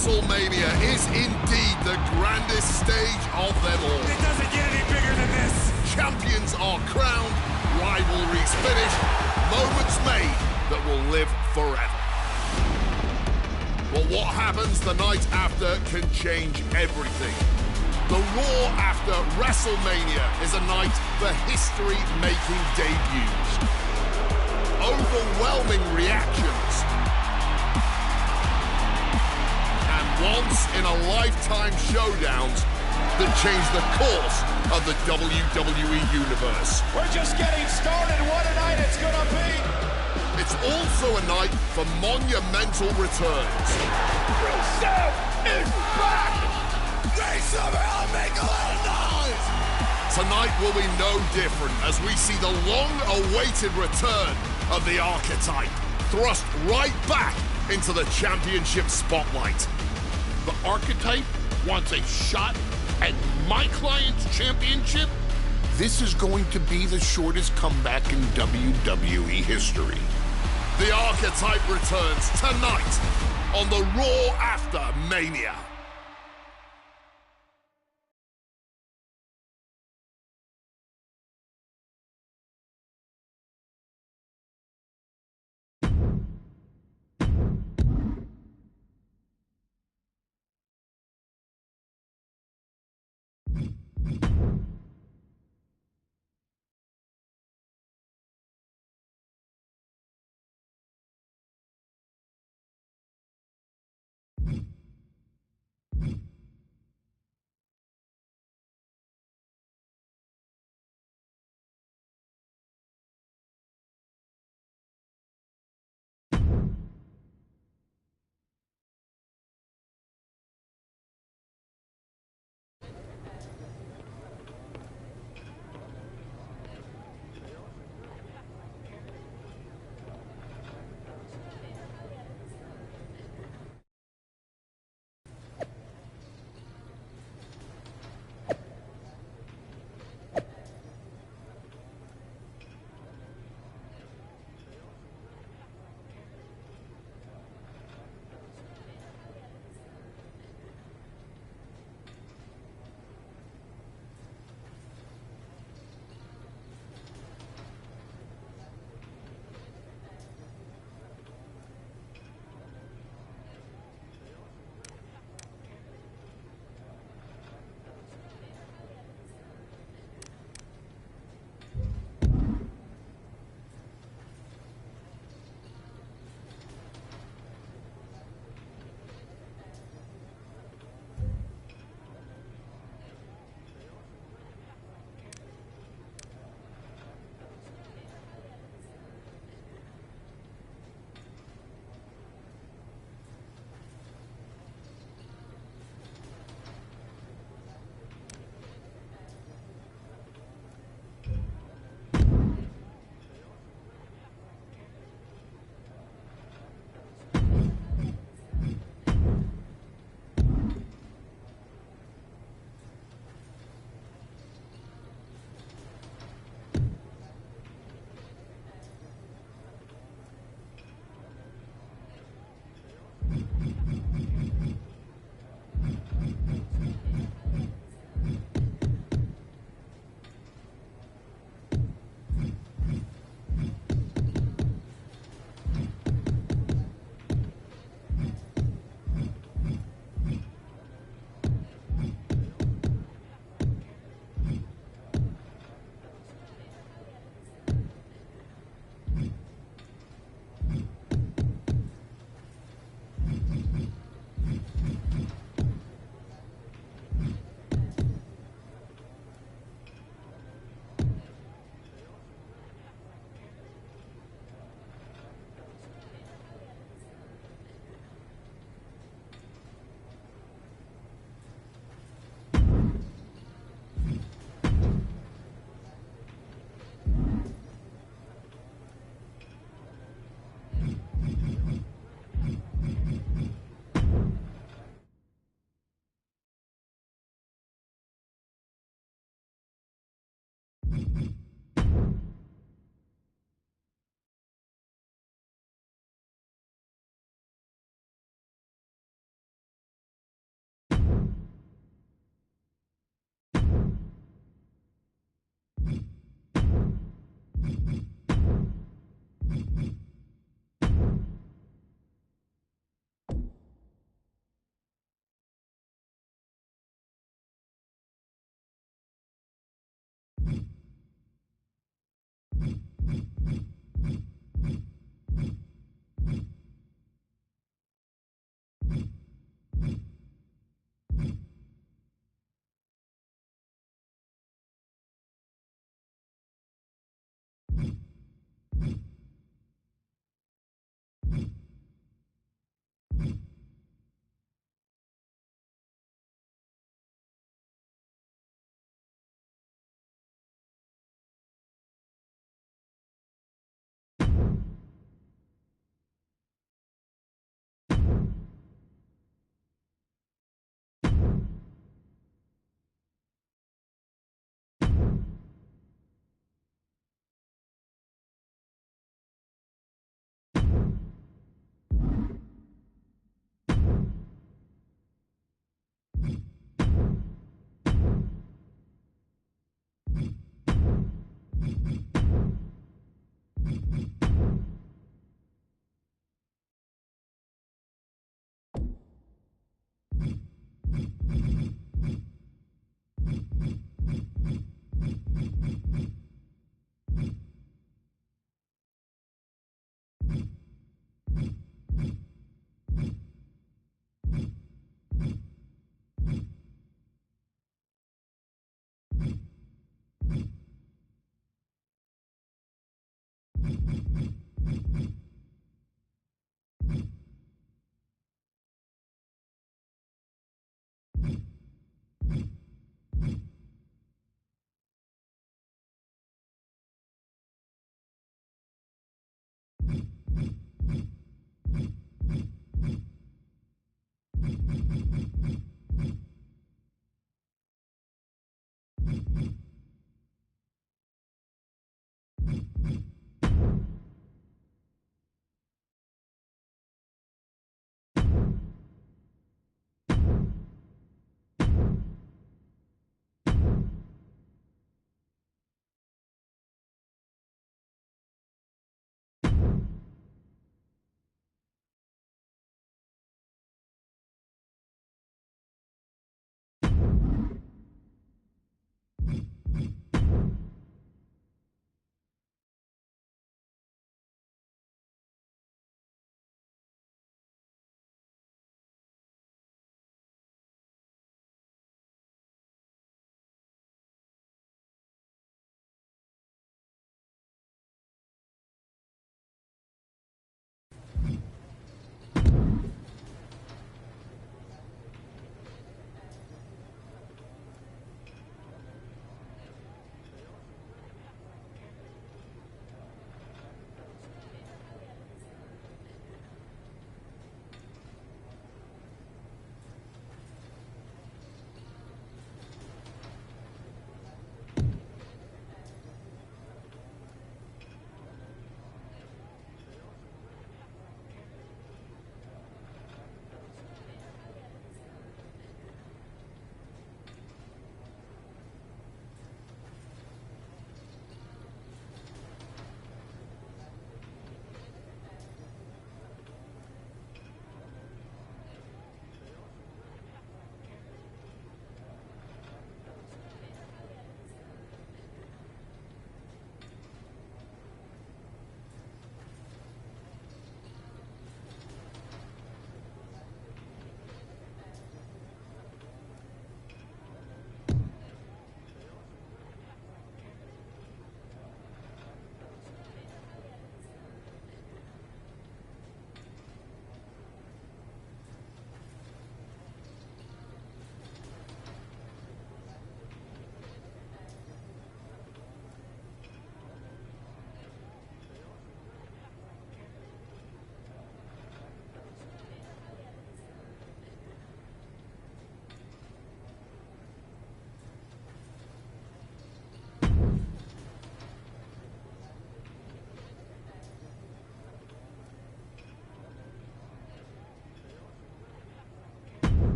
WrestleMania is indeed the grandest stage of them all. It doesn't get any bigger than this. Champions are crowned, rivalries finished, moments made that will live forever. But what happens the night after can change everything. The Raw after WrestleMania is a night for history-making debuts. Overwhelming reactions. And once-in-a-lifetime showdowns that change the course of the WWE Universe. We're just getting started. What a night it's gonna be. It's also a night for monumental returns. Rusev is back! They somehow make a lot of noise! Tonight will be no different as we see the long-awaited return of the Archetype, thrust right back into the championship spotlight. The Archetype wants a shot at my client's championship? This is going to be the shortest comeback in WWE history. The Archetype returns tonight on the Raw after Mania.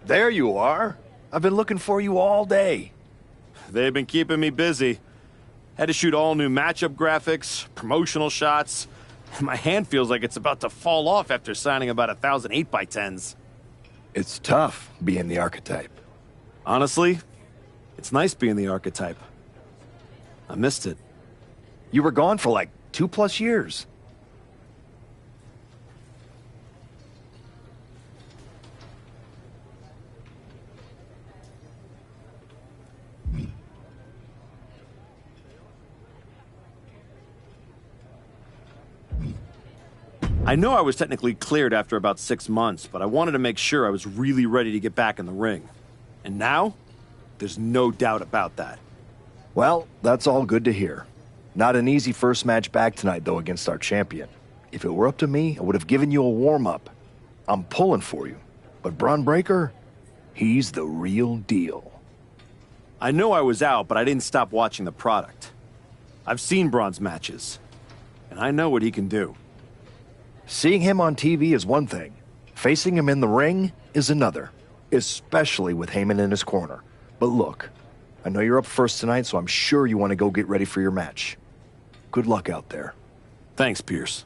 There you are. I've been looking for you all day. They've been keeping me busy. Had to shoot all new matchup graphics, promotional shots. My hand feels like it's about to fall off after signing about 1,000 8x10s. It's tough being the archetype. Honestly, it's nice being the archetype. I missed it. You were gone for like 2+ years. I know I was technically cleared after about 6 months, but I wanted to make sure I was really ready to get back in the ring. And now, there's no doubt about that. Well, that's all good to hear. Not an easy first match back tonight, though, against our champion. If it were up to me, I would have given you a warm-up. I'm pulling for you. But Bron Breakker, he's the real deal. I know I was out, but I didn't stop watching the product. I've seen Bron's matches, and I know what he can do. Seeing him on TV is one thing. Facing him in the ring is another. Especially with Heyman in his corner. But look, I know you're up first tonight, so I'm sure you want to go get ready for your match. Good luck out there. Thanks, Pierce.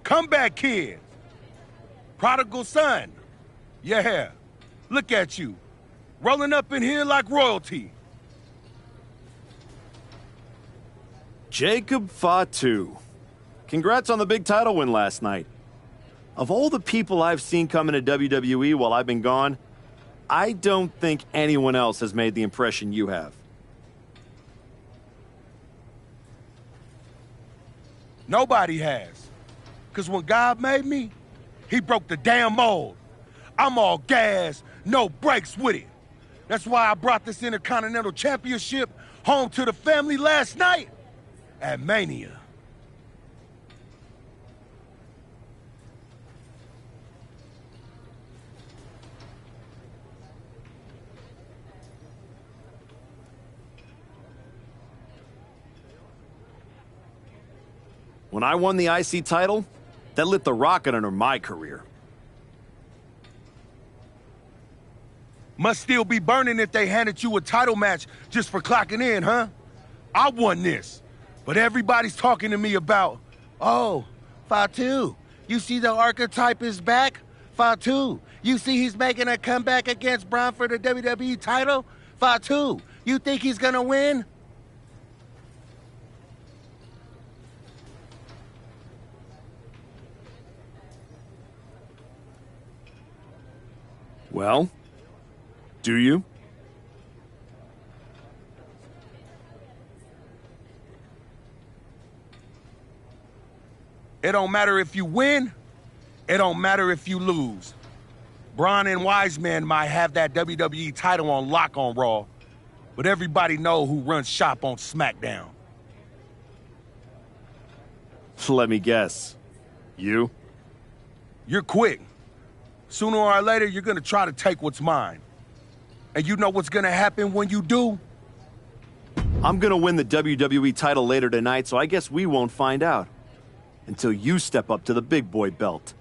Comeback kid. Prodigal son. Yeah. Look at you. Rolling up in here like royalty. Jacob Fatu. Congrats on the big title win last night. Of all the people I've seen come into WWE while I've been gone, I don't think anyone else has made the impression you have. Nobody has. Because when God made me, he broke the damn mold. I'm all gas, no brakes with it. That's why I brought this Intercontinental Championship home to the family last night at Mania. When I won the IC title, that lit the rocket under my career. Must still be burning if they handed you a title match just for clocking in, huh? I won this. But everybody's talking to me about, oh, Fatu, you see the archetype is back? Fatu, you see he's making a comeback against Braun for the WWE title? Fatu, you think he's gonna win? Well, do you? It don't matter if you win, it don't matter if you lose. Braun and Wiseman might have that WWE title on lock on Raw, but everybody know who runs shop on SmackDown. Let me guess. You? You're quick. Sooner or later, you're gonna try to take what's mine. And you know what's gonna happen when you do? I'm gonna win the WWE title later tonight, so I guess we won't find out. Until you step up to the big boy belt.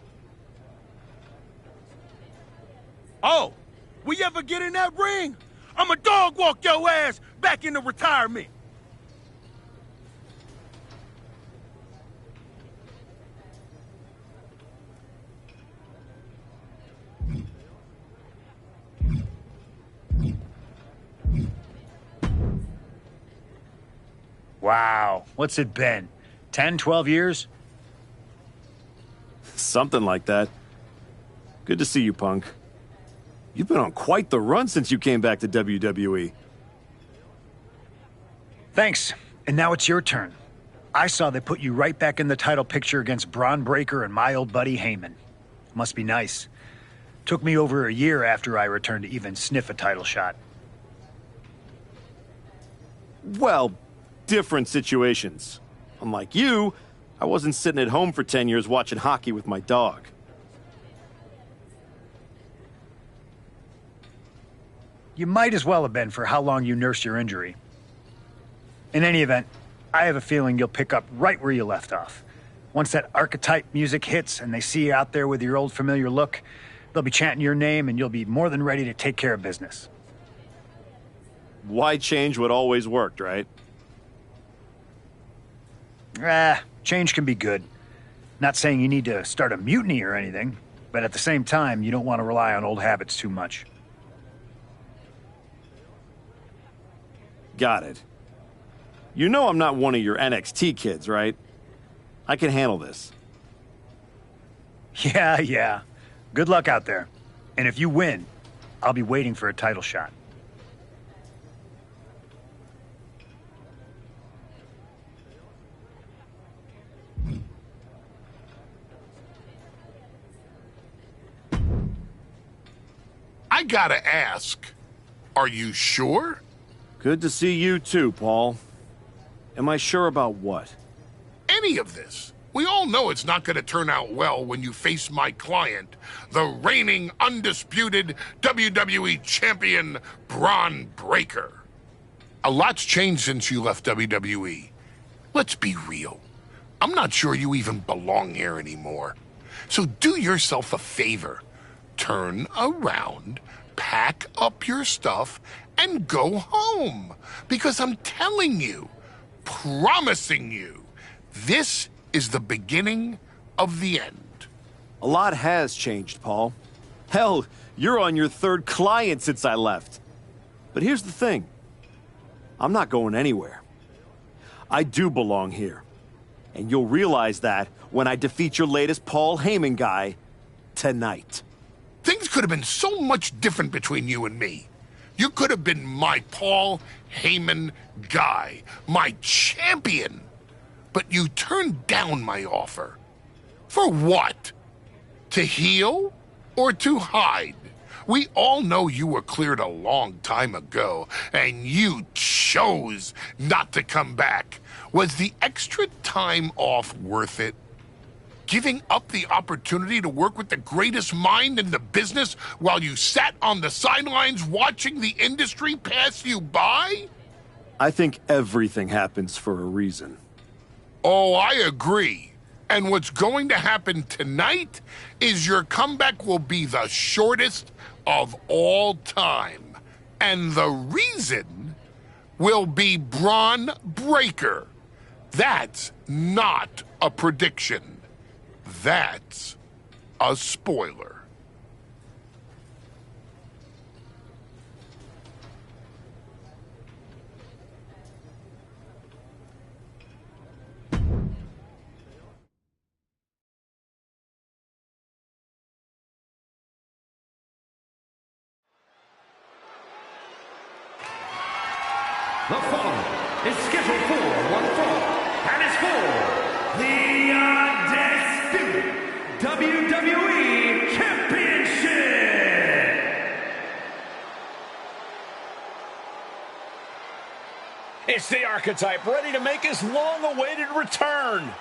Oh, we ever get in that ring? I'ma dog walk your ass back into retirement. Wow, what's it been? 10, 12 years? Something like that. Good to see you, Punk. You've been on quite the run since you came back to WWE. Thanks. And now it's your turn. I saw they put you right back in the title picture against Braun Breaker and my old buddy Heyman. Must be nice. Took me over a year after I returned to even sniff a title shot. Well, different situations. Unlike you, I wasn't sitting at home for 10 years watching hockey with my dog. You might as well have been for how long you nursed your injury. In any event, I have a feeling you'll pick up right where you left off. Once that archetype music hits and they see you out there with your old familiar look, they'll be chanting your name and you'll be more than ready to take care of business. Why change what always worked, right? Change can be good. Not saying you need to start a mutiny or anything, but at the same time, you don't want to rely on old habits too much. Got it. You know I'm not one of your NXT kids, right? I can handle this. Yeah. Good luck out there. And if you win, I'll be waiting for a title shot. I gotta ask, are you sure? Good to see you too, Paul. Am I sure about what? Any of this. We all know it's not gonna turn out well when you face my client, the reigning, undisputed WWE Champion, Braun Breaker. A lot's changed since you left WWE. Let's be real. I'm not sure you even belong here anymore. So do yourself a favor. Turn around, pack up your stuff and go home. Because I'm telling you, promising you, this is the beginning of the end. A lot has changed, Paul. Hell, you're on your third client since I left. But here's the thing. I'm not going anywhere. I do belong here. And you'll realize that when I defeat your latest Paul Heyman guy tonight. Things could have been so much different between you and me. You could have been my Paul Heyman guy, my champion. But you turned down my offer. For what? To heal or to hide? We all know you were cleared a long time ago, and you chose not to come back. Was the extra time off worth it? Giving up the opportunity to work with the greatest mind in the business while you sat on the sidelines watching the industry pass you by? I think everything happens for a reason. Oh, I agree. And what's going to happen tonight is your comeback will be the shortest of all time. And the reason will be Bron Breakker. That's not a prediction. That's a spoiler. The following is scheduled for one fall and is for the Undisputed WWE Championship. It's the Archetype ready to make his long-awaited return.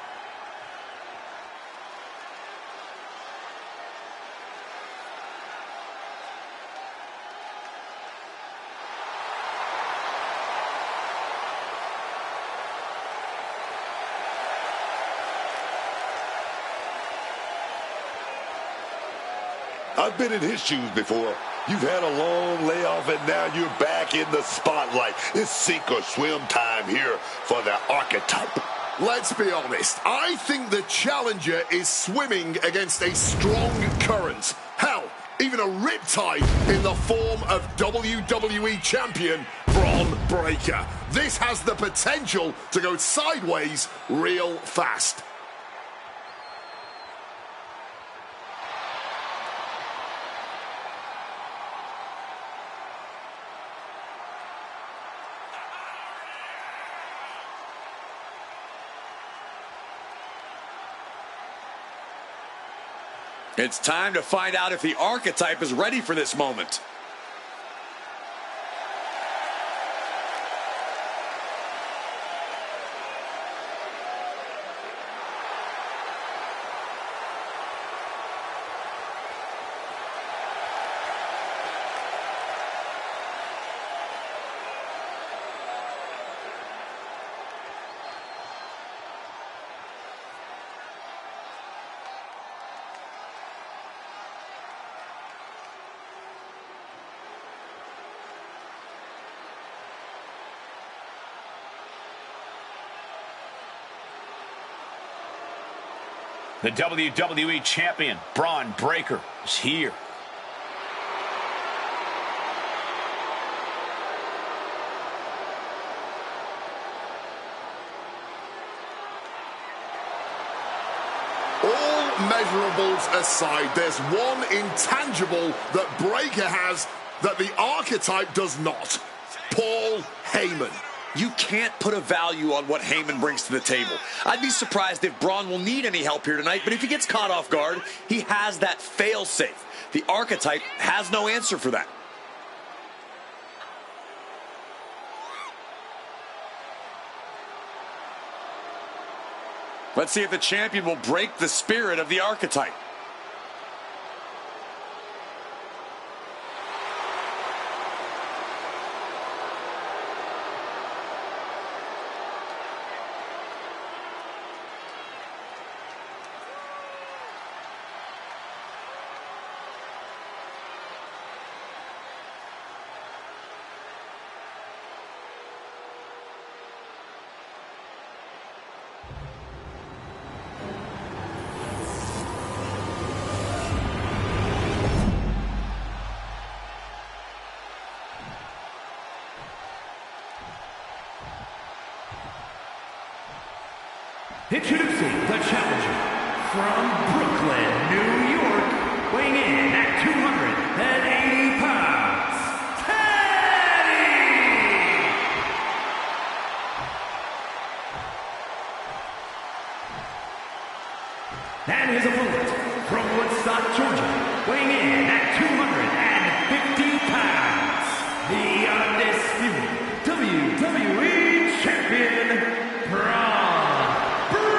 I've been in his shoes before. You've had a long layoff, and now you're back in the spotlight. It's sink or swim time here for the Archetype. Let's be honest. I think the challenger is swimming against a strong current. Hell, even a riptide in the form of WWE Champion Bron Breakker. This has the potential to go sideways real fast. It's time to find out if the Archetype is ready for this moment. The WWE Champion, Bron Breakker, is here. All measurables aside, there's one intangible that Breakker has that the Archetype does not. Paul Heyman. You can't put a value on what Heyman brings to the table. I'd be surprised if Bron will need any help here tonight, but if he gets caught off guard, he has that fail-safe. The Archetype has no answer for that. Let's see if the champion will break the spirit of the Archetype. Introducing the challenger from Brooklyn, New York, weighing in at 280 pounds, Teddy! And his opponent from Woodstock, Georgia, weighing in at 250 pounds, the undisputed WWE Champion, Braun Breaker!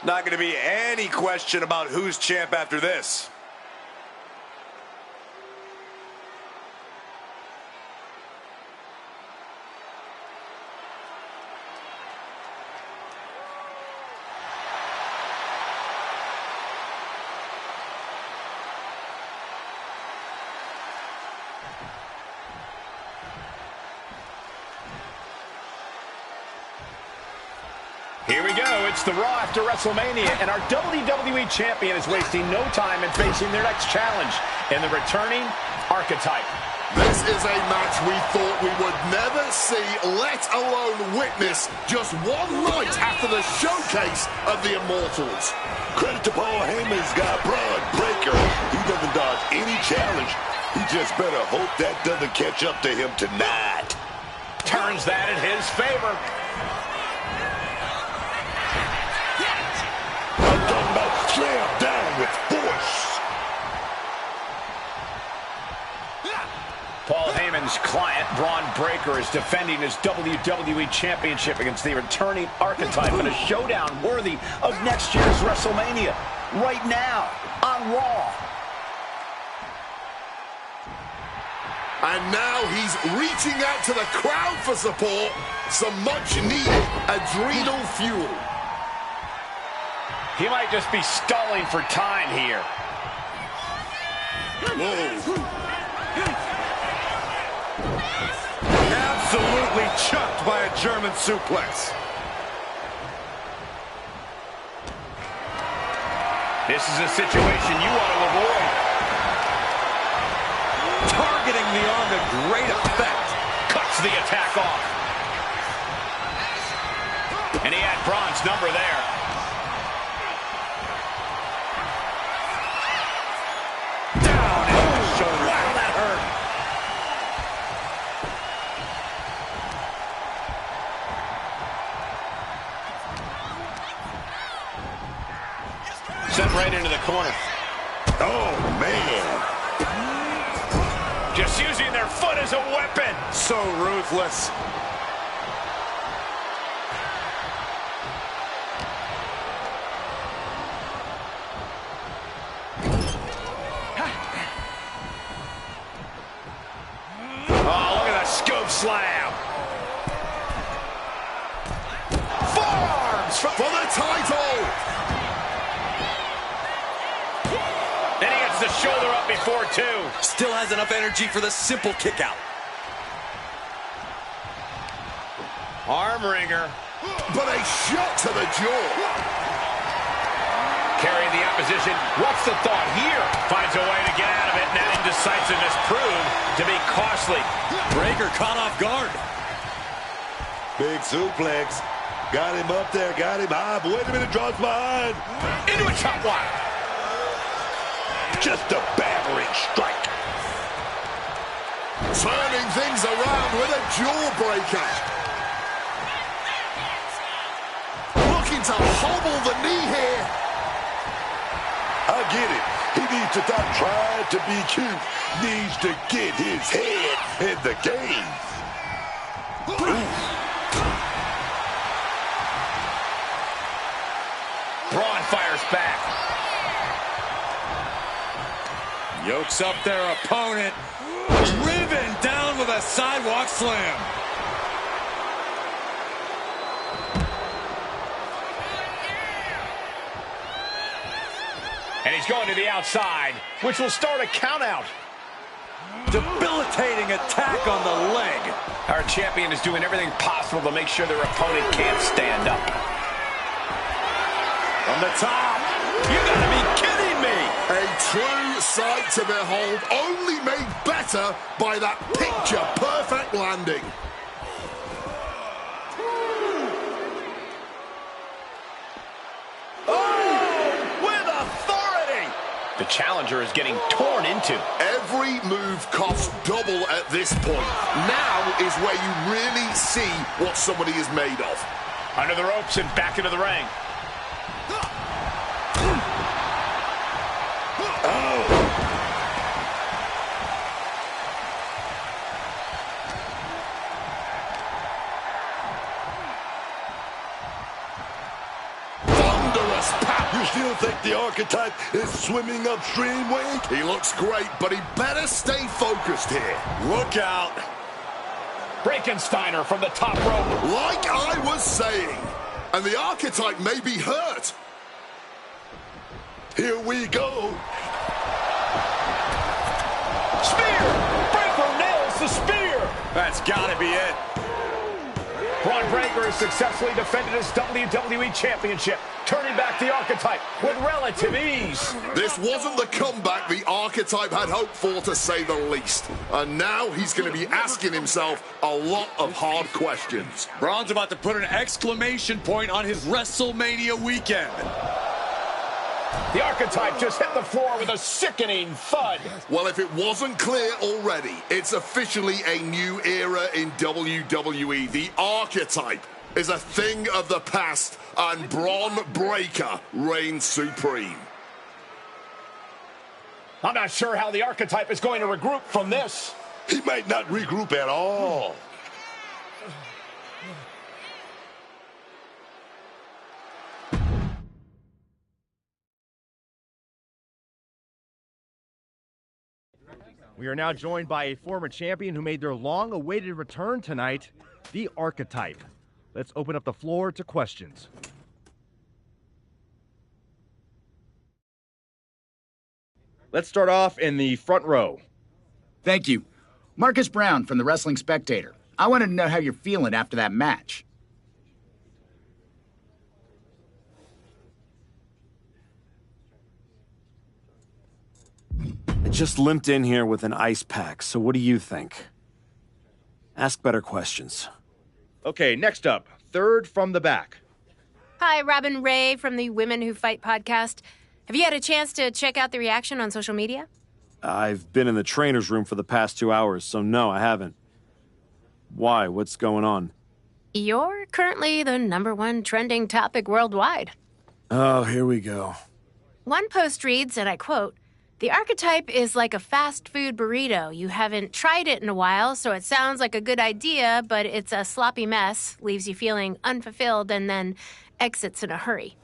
Not going to be any question about who's champ after this. Here we go. It's the Raw after WrestleMania, and our WWE Champion is wasting no time in facing their next challenge in the returning Archetype. This is a match we thought we would never see, let alone witness, just one night after the showcase of the Immortals. Credit to Paul Heyman's guy, Braun Breaker. He doesn't dodge any challenge. He just better hope that doesn't catch up to him tonight. Turns that in his favor. I'm talking about slam down with force. Paul Heyman's client, Braun Breaker, is defending his WWE Championship against the returning Archetype in a showdown worthy of next year's WrestleMania. Right now, on Raw. And now he's reaching out to the crowd for support, some much-needed adrenal fuel. He might just be stalling for time here. Absolutely chucked by a German suplex. This is a situation you want to avoid. Targeting the arm to great effect. Cuts the attack off. And he had Braun's number there. Down into the shoulder. Wow, that hurt. Sent right into the corner. Oh, man. Just using their foot as a weapon. So ruthless. Oh, look at that scoop slam. Forearms for the title! Then he gets the shoulder up before two. Still has enough energy for the simple kick out. Arm wringer. But a shot to the jaw. Carrying the opposition. What's the thought here? Finds a way to get out of it, and that indecisiveness proved to be costly. Breaker caught off guard. Big suplex. Got him up there, got him high. But wait a minute, draws behind. Into a top one. Just a battering strike. Turning things around with a jawbreaker. Looking to hobble the knee here. I get it. He needs to stop trying to be cute. Needs to get his head in the game. Braun fires back. Yokes up their opponent. Driven down with a sidewalk slam. And he's going to the outside, which will start a countout. Debilitating attack on the leg. Our champion is doing everything possible to make sure their opponent can't stand up. From the top. You gotta be kidding A true sight to behold, only made better by that picture-perfect landing. The challenger is getting torn into. Every move costs double at this point. Now is where you really see what somebody is made of. Under the ropes and back into the ring. You still think the Archetype is swimming upstream, Wade? He looks great, but he better stay focused here. Look out. Frankensteiner from the top rope. Like I was saying, and the Archetype may be hurt. Here we go. Spear! Breaker nails the spear! That's gotta be it. Bron Breakker has successfully defended his WWE Championship, turning back the Archetype with relative ease. This wasn't the comeback the Archetype had hoped for, to say the least. And now he's going to be asking himself a lot of hard questions. Bron's about to put an exclamation point on his WrestleMania weekend. The Archetype just hit the floor with a sickening thud. Well, if it wasn't clear already, it's officially a new era in WWE. The Archetype is a thing of the past, and Bron Breakker reigns supreme. I'm not sure how the Archetype is going to regroup from this. He might not regroup at all. We are now joined by a former champion who made their long-awaited return tonight, the Archetype. Let's open up the floor to questions. Let's start off in the front row. Thank you. Marcus Brown from the Wrestling Spectator. I wanted to know how you're feeling after that match. I just limped in here with an ice pack, so what do you think? Ask better questions. Okay, next up, third from the back. Hi, Robin Ray from the Women Who Fight podcast. Have you had a chance to check out the reaction on social media? I've been in the trainer's room for the past 2 hours, so no, I haven't. Why? What's going on? You're currently the #1 trending topic worldwide. Oh, here we go. One post reads, and I quote, "The Archetype is like a fast food burrito. You haven't tried it in a while, so it sounds like a good idea, but it's a sloppy mess, leaves you feeling unfulfilled, and then exits in a hurry."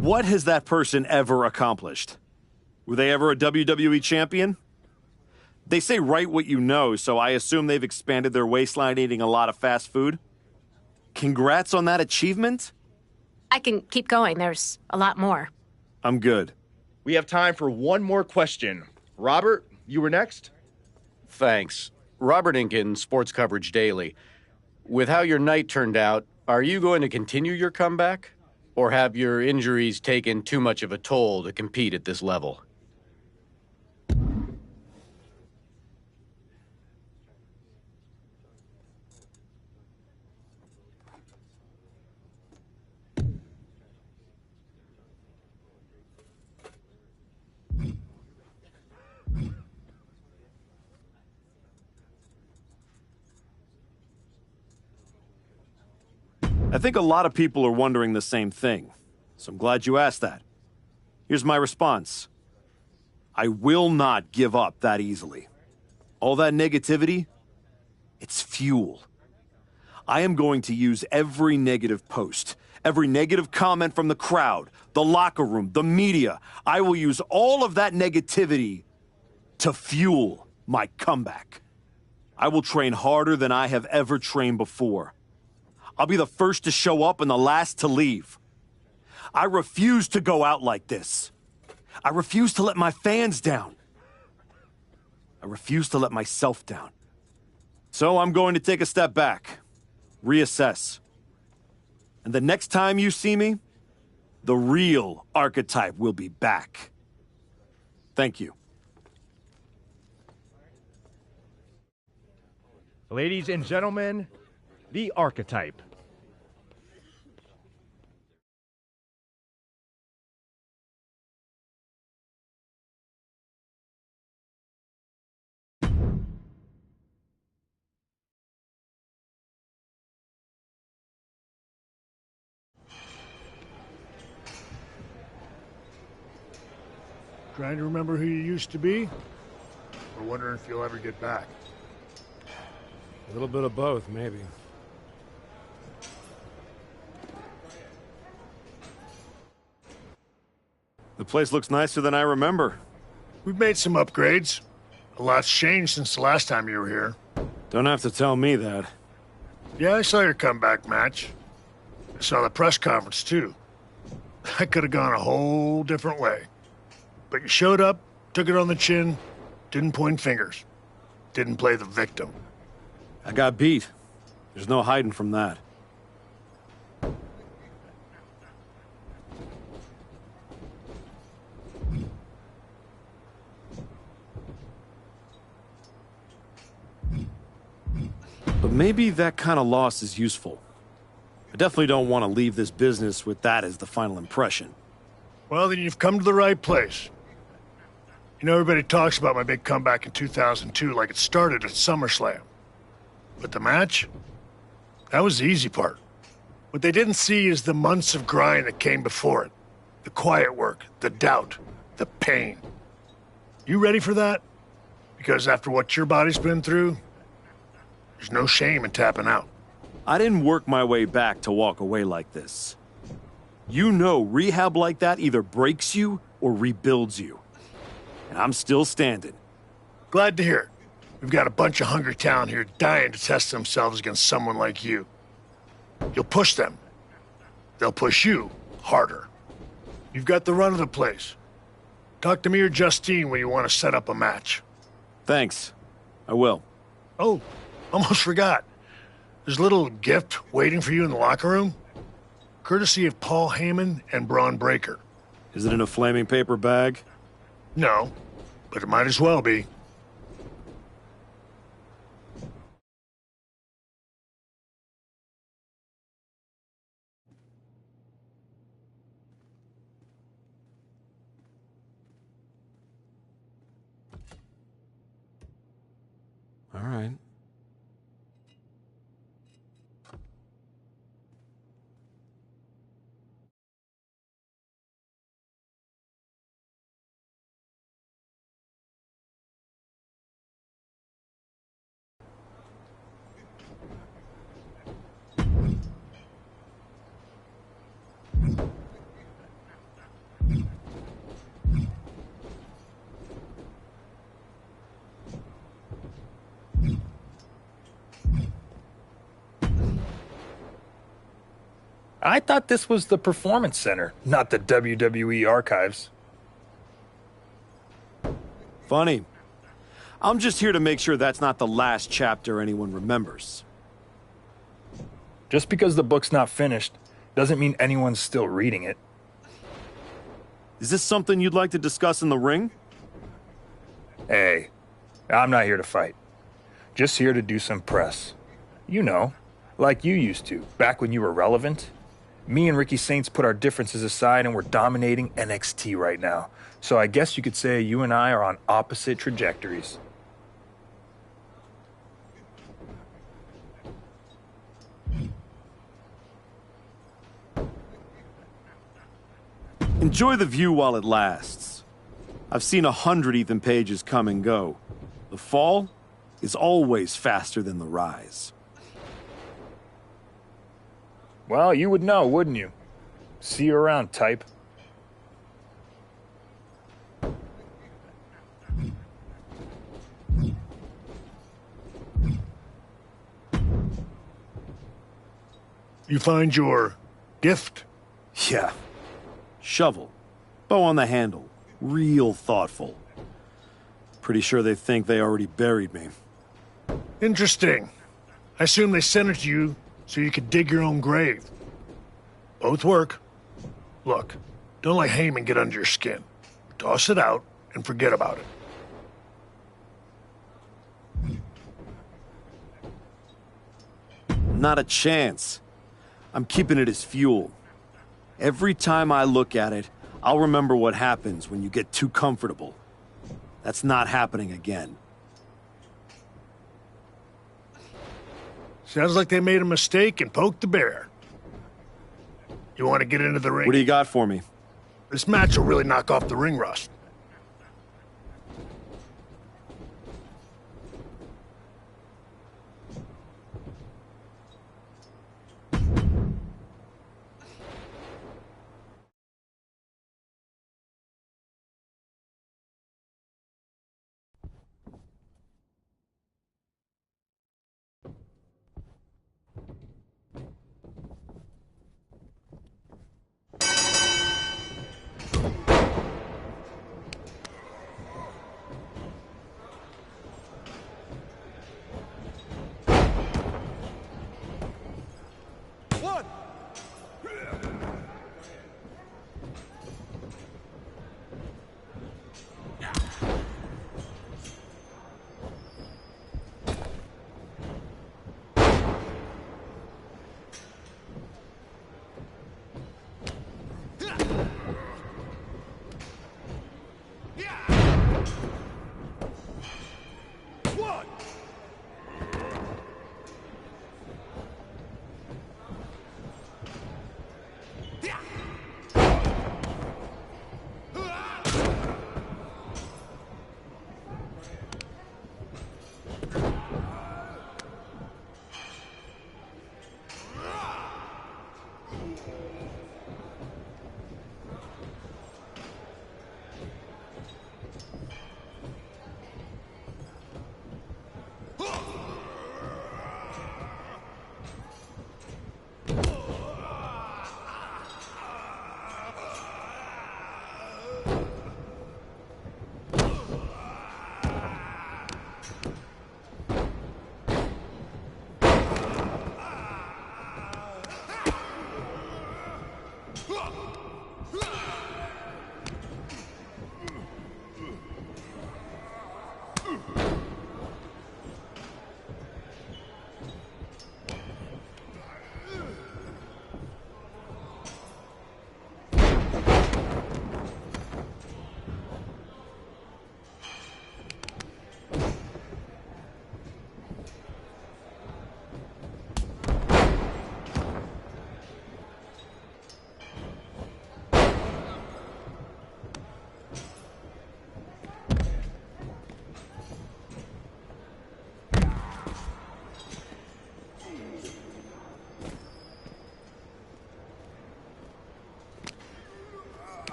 What has that person ever accomplished? Were they ever a WWE champion? They say write what you know, so I assume they've expanded their waistline eating a lot of fast food. Congrats on that achievement. I can keep going. There's a lot more. I'm good. We have time for one more question. Robert, you were next. Thanks. Robert Inkin, Sports Coverage Daily. With how your night turned out, are you going to continue your comeback? Or have your injuries taken too much of a toll to compete at this level? I think a lot of people are wondering the same thing, so I'm glad you asked that. Here's my response. I will not give up that easily. All that negativity, it's fuel. I am going to use every negative post, every negative comment from the crowd, the locker room, the media. I will use all of that negativity to fuel my comeback. I will train harder than I have ever trained before. I'll be the first to show up and the last to leave. I refuse to go out like this. I refuse to let my fans down. I refuse to let myself down. So I'm going to take a step back, reassess. And the next time you see me, the real Archetype will be back. Thank you. Ladies and gentlemen, the Archetype. Trying to remember who you used to be? Or wondering if you'll ever get back? A little bit of both, maybe. The place looks nicer than I remember. We've made some upgrades. A lot's changed since the last time you were here. Don't have to tell me that. Yeah, I saw your comeback match. I saw the press conference, too. That could have gone a whole different way. But you showed up, took it on the chin, didn't point fingers. Didn't play the victim. I got beat. There's no hiding from that. But maybe that kind of loss is useful. I definitely don't want to leave this business with that as the final impression. Well, then you've come to the right place. You know, everybody talks about my big comeback in 2002 like it started at SummerSlam. But the match? That was the easy part. What they didn't see is the months of grind that came before it. The quiet work, the doubt, the pain. You ready for that? Because after what your body's been through, there's no shame in tapping out. I didn't work my way back to walk away like this. You know rehab like that either breaks you or rebuilds you. And I'm still standing. Glad to hear it. We've got a bunch of hungry talent here dying to test themselves against someone like you. You'll push them. They'll push you harder. You've got the run of the place. Talk to me or Justine when you want to set up a match. Thanks. I will. Oh, almost forgot. There's a little gift waiting for you in the locker room. Courtesy of Paul Heyman and Braun Breaker. Is it in a flaming paper bag? No, but it might as well be. All right. I thought this was the Performance Center, not the WWE Archives. Funny. I'm just here to make sure that's not the last chapter anyone remembers. Just because the book's not finished doesn't mean anyone's still reading it. Is this something you'd like to discuss in the ring? Hey, I'm not here to fight. Just here to do some press. You know, like you used to, back when you were relevant. Me and Ricky Saints put our differences aside and we're dominating NXT right now. So I guess you could say you and I are on opposite trajectories. Enjoy the view while it lasts. I've seen 100 Ethan Pages come and go. The fall is always faster than the rise. Well, you would know, wouldn't you? See you around, type. You find your gift? Yeah. Shovel. Bow on the handle. Real thoughtful. Pretty sure they think they already buried me. Interesting. I assume they sent it to you so you could dig your own grave. Both work. Look, don't let Heyman get under your skin. Toss it out and forget about it. Not a chance. I'm keeping it as fuel. Every time I look at it, I'll remember what happens when you get too comfortable. That's not happening again. Sounds like they made a mistake and poked the bear. You want to get into the ring? What do you got for me? This match will really knock off the ring rust.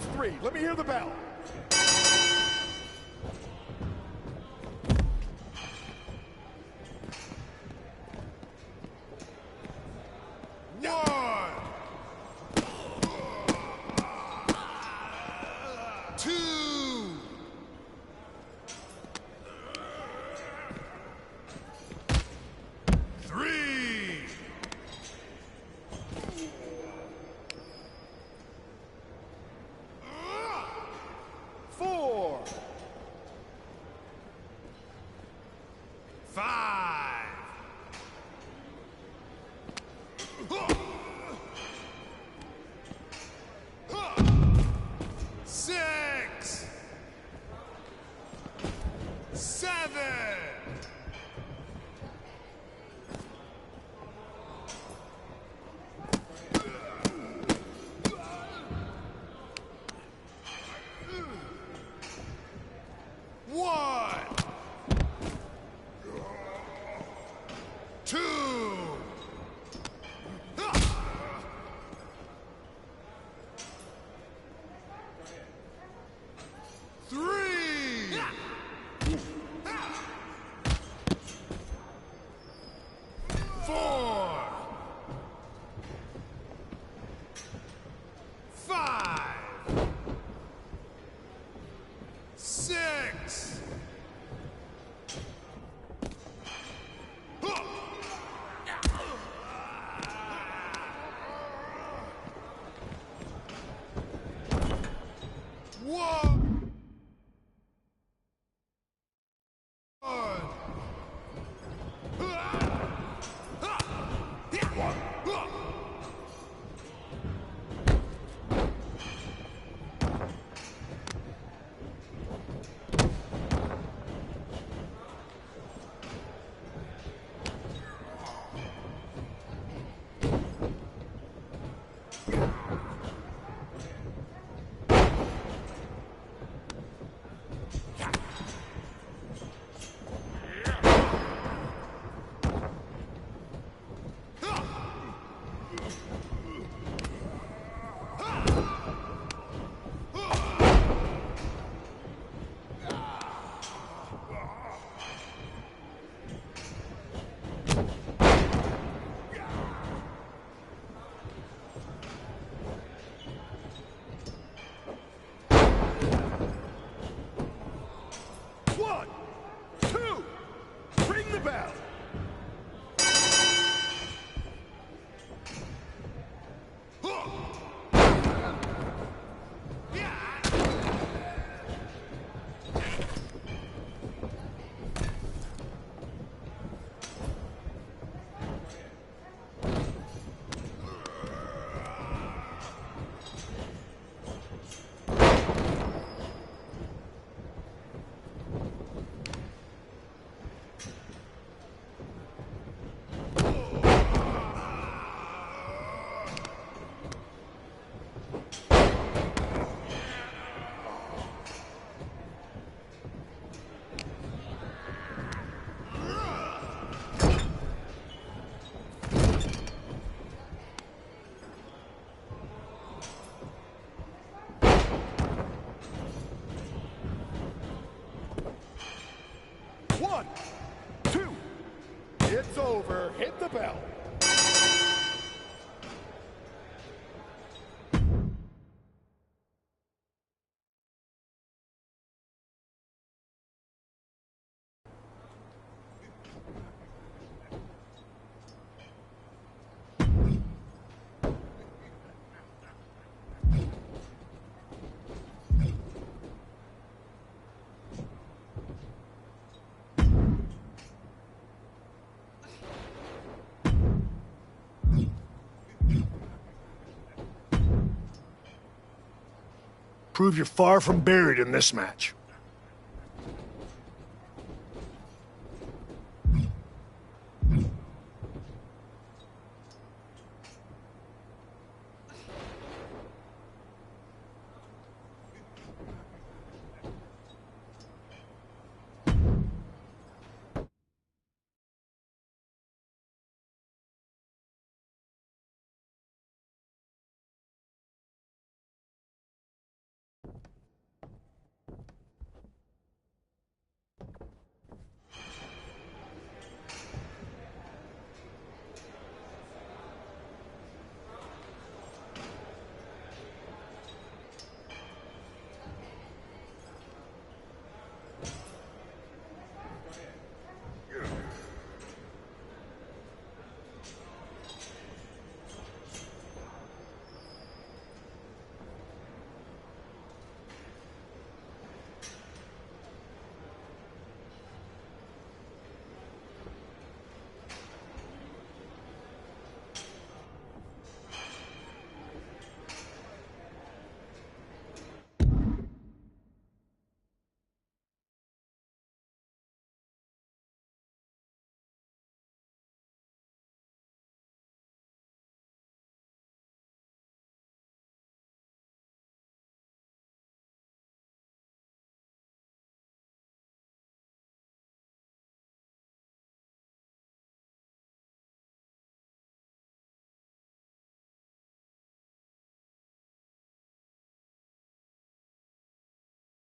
That's 3. Let me hear the bell. It's over. Hit the bell. Prove you're far from buried in this match.